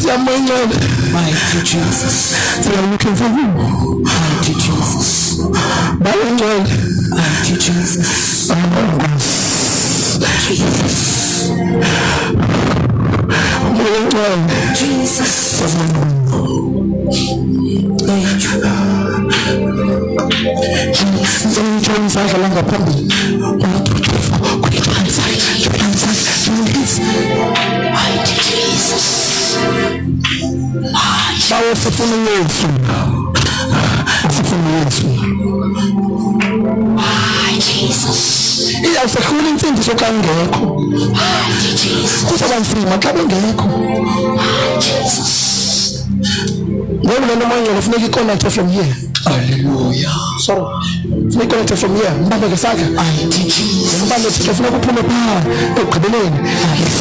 C: Mighty Jesus. They are looking for you. Mighty Jesus. Mighty Jesus. Jesus. Jesus. Jesus. Iyawusekhula imfundiso kangekho. Kuzabanzima xa bengekho. Jesus. Ngoba lo moya ufuneka iconnect from here. Hallelujah. So, funeka connect from here. Mbambe ngesakhe. Jesus. Mbambe ufuneka uphume pha ekugqibeleni. Yes.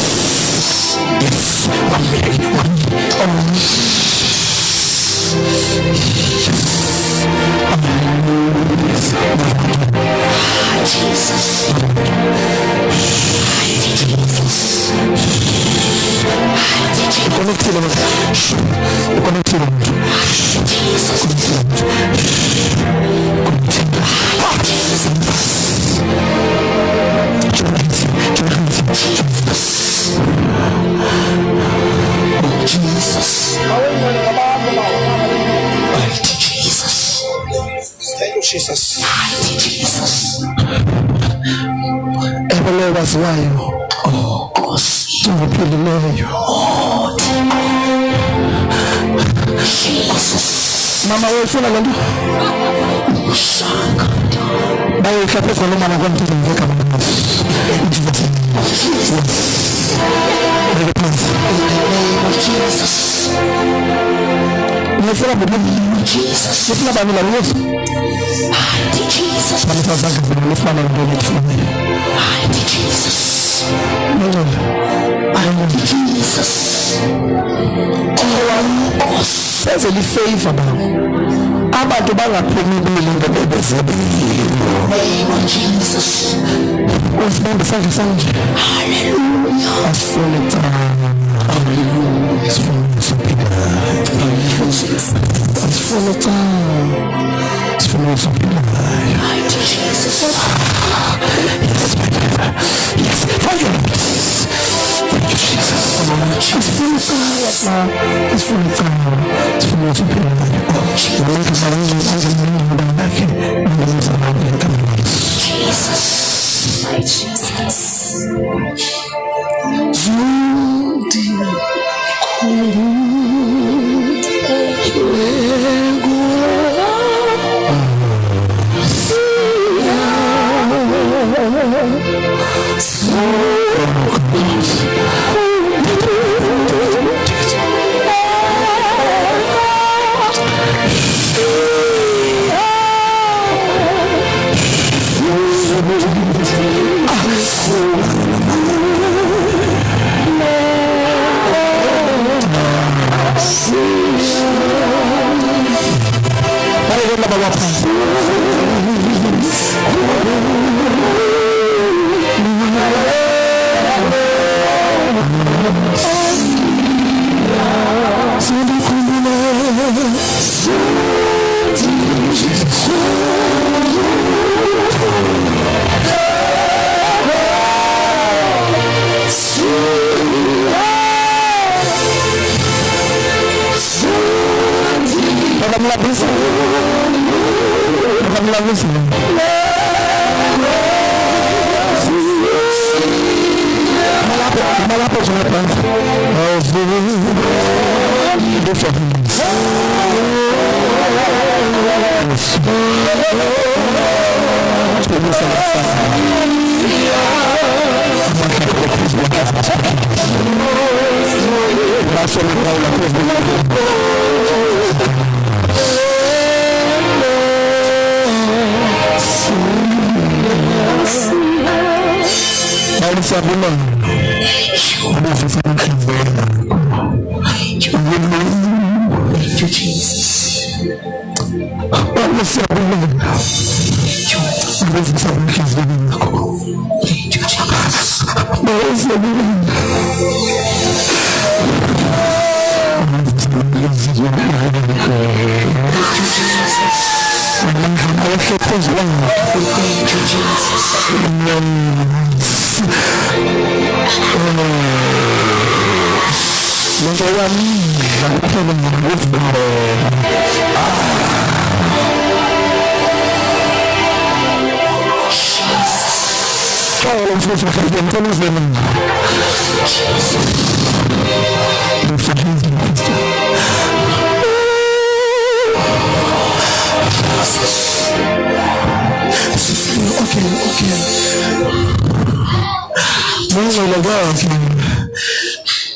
C: Jesus. Thank you, Jesus. Mighty Jesus. Ebenezer, oh, Jesus. Mama, wewe funa nani? Shaka. Bayo kape kwa mama na kwampi ngeka mama. Jesus. Nifuna bibi. Jesus. Nifuna bani la Yesu. Mighty Jesus. Nifuna bani nifuna na bibi. Mighty Jesus. Mighty Jesus. Oh, says a favor now. Abantu bangaphumile ngebezebile. Name of Jesus. Usibambe sandla sanje. Hallelujah. Asifune time. Hallelujah. Asifune something. Asifune time. Asifune something. Mighty Jesus. Yes, my God. Yes. Thank you. Thank you, Jesus. Asifune time. Asifune time. Asifune something. Jesus. My Jesus.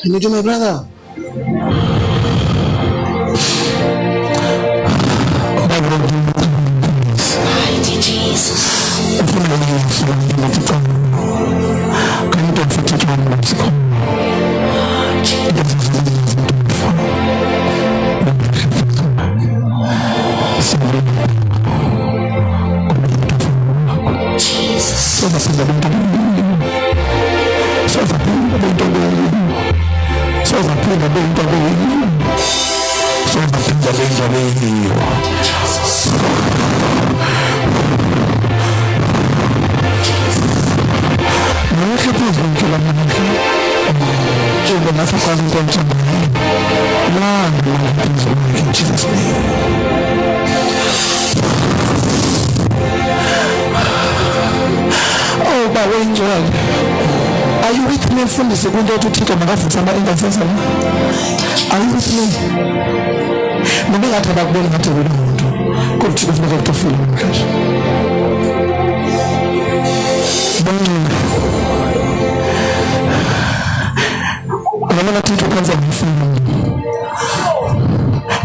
C: You do my brother.
F: Mighty Jesus.
C: Are you with me from the second to take a matter for somebody in the sense? Are you with me? Maybe I have a bone at the window. Come to the front of film. I'm not going to come from the film.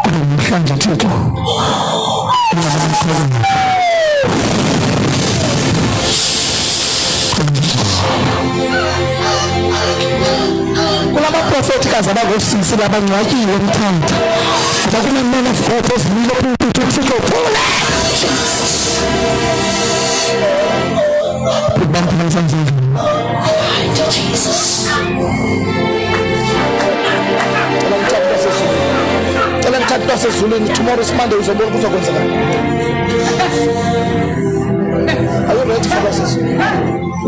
C: I'm trying to take it. Kulama prophetic azabagosisi labangcwatshiwe emthanda bakune man of God ozimile pulpit usizophula abantu bazanzile
F: Jesus.
C: Tell them sesizulwini tomorrow is Monday uzobona kuzokwenzeka. Are you ready for this?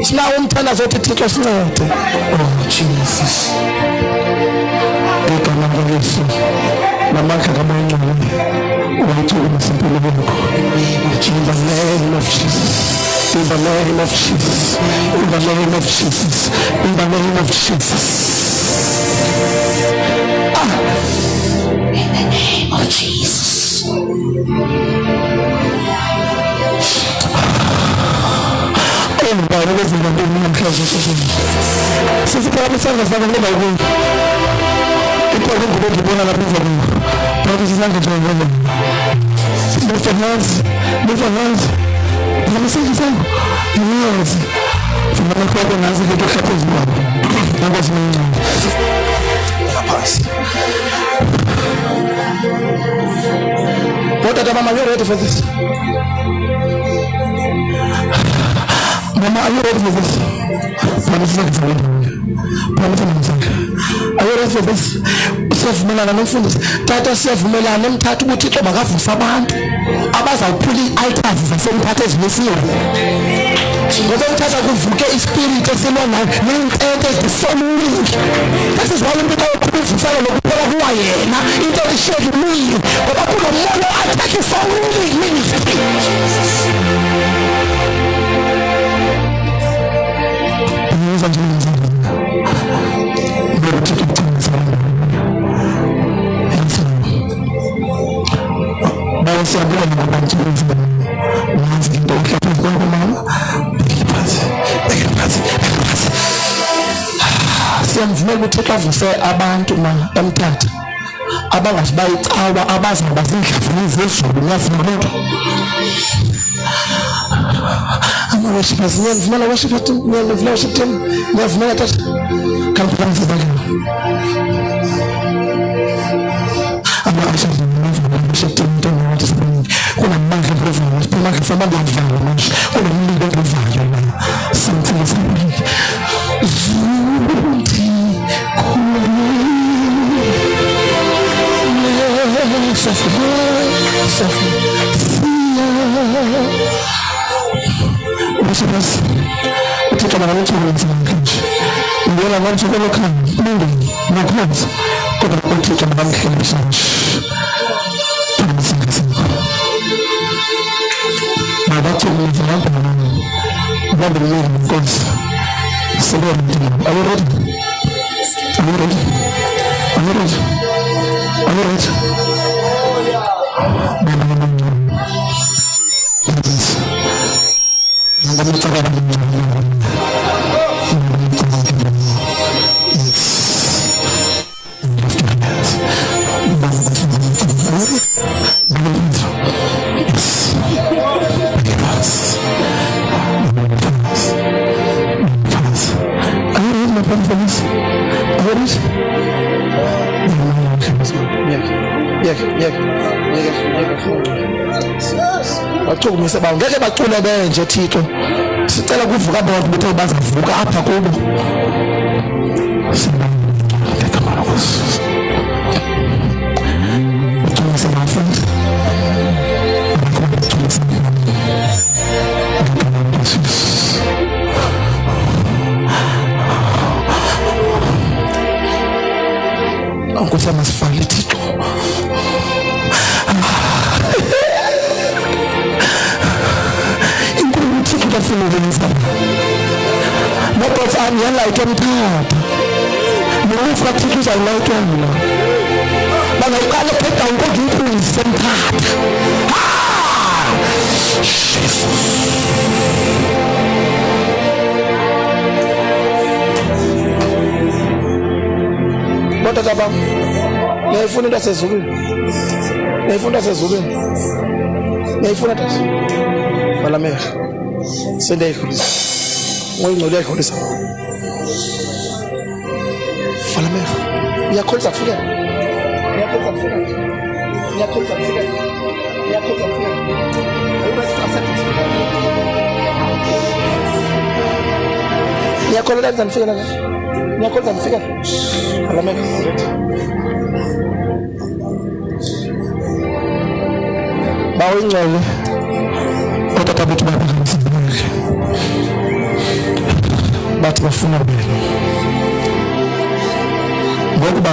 C: Sina umthanda zothi Thixo sincede. Oh Jesus. Igama likaYesu namandla kaMncane uyithola simpilo yakho. In the name of Jesus. In the name of Jesus. In the name of Jesus. In the name of Jesus.
F: In the name of Jesus.
C: Everybody was in the name of Jesus. Since the promise of the Bible, it wasn't going to be one of the people. But this is not going to be one. Move your hands. Move your hands. Let me see you say. Yes. From the crowd and answer the happens one. That was me. Pass. What are Mama, you ready for this? Mama, are you ready for this? Promise not to win. Promise not to win. Are you ready for this? Self-melana nomfundisi. Tata self-melana emthatha ukuthi uThixo makavusa abantu abazawuphula i-altars zasemthatha ezinesiwe. Ngoba umthatha kuvuke ispirit esilwa nayo nentente ezifomulile. This is why umuntu awukhulufisana lokuphela kuwa yena into isheke kuye ngoba kunomoya attack ifomulile ministry. Siyamvumela ukuthi avuse abantu emthatha abangathi bayicawa abazaba zindlavuni zezulu nyazi nomuntu ama-worshipers niyavumela worship team niyavumela worship team niyavumela tata kampukamisa bakena ama-ashas niyavumela worship team into engawathi sibaningi kunamandla emprovayo siphumandla samandla amvalo manje kunomlilo emprovayo la something is happening Zuti Basi uthixo makanithokoze namhlanje. Ngiyela manje kolokhaya kulungile ngakwenza kodwa uthixo makamhloniphe nje. Mabathokoze abantu nami. Bambe yini inkosi. Sebenza. Are you ready? Are you ready? Are you ready? Are you ready? Bathukumise bawo ngeke bacule benje Thixo. Sicela kuvuka abantu bethu bazavuka apha kubo. Nkosi masifale Thixo. But I'm here like MTHATHA. Move for teachers I like them. But I can't put down what you do in MTHATHA. What is about? Nifuna tasezulwini. Nifuna tasezulwini. Nifuna tas. Falamea. Sende ikhulisa. Ngoyingcole ikhulisa. Falamea. Uyakholisa kufika. Uyakholisa kufika. Uyakholisa kufika. Uyakholisa kufika. Uyakholisa kufika la. Uyakholisa kufika. Falamea. Bawo ingcole. Kodwa bethu baphakamisile. Bathi bafuna bena. Ngokuba